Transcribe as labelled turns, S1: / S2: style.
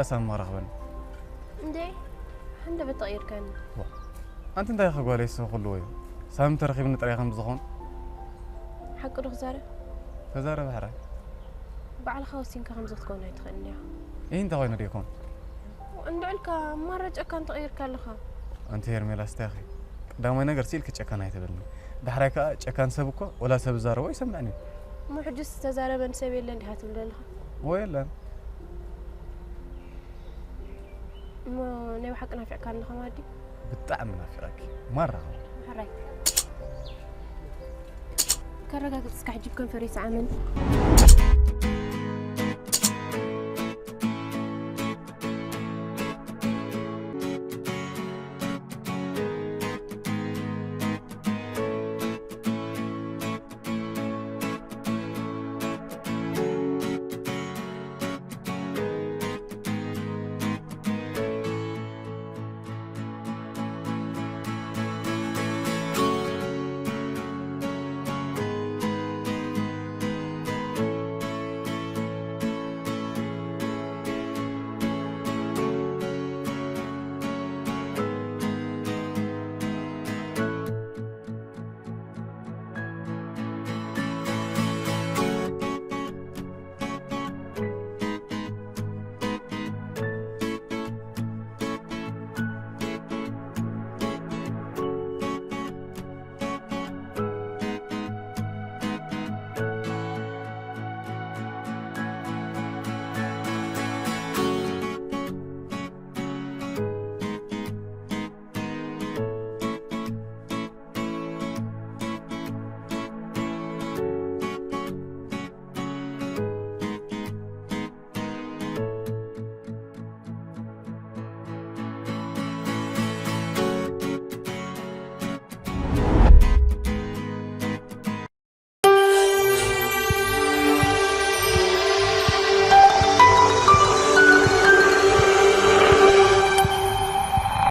S1: سام ما رخبن
S2: اندي حنده بتغير كان
S1: أنت أنت يا أخي قولي سو كله سام ترخيب نتريا خمس زخون
S2: حق رخزارة
S1: خزارة بحرة
S2: بعد خوسين كخمس تكون هاي تخلني
S1: إيه أنت وين ريكون
S2: وندعلك مرة كان تغير كلها
S1: أنت هرمي لاستاخي دام أنا قرسيل كتشكان هاي تبلني بحرة كتشكان سبكو ولا سب زارة وين سمعني
S2: مو حجز تزارة بن سبيل اللي عندها تبللها
S1: ويلا
S2: مو نبي حق نافع كان لها مادي
S1: بتعب منافعك مرة
S2: حراي كرجع تسكح جيب كم فريس عمل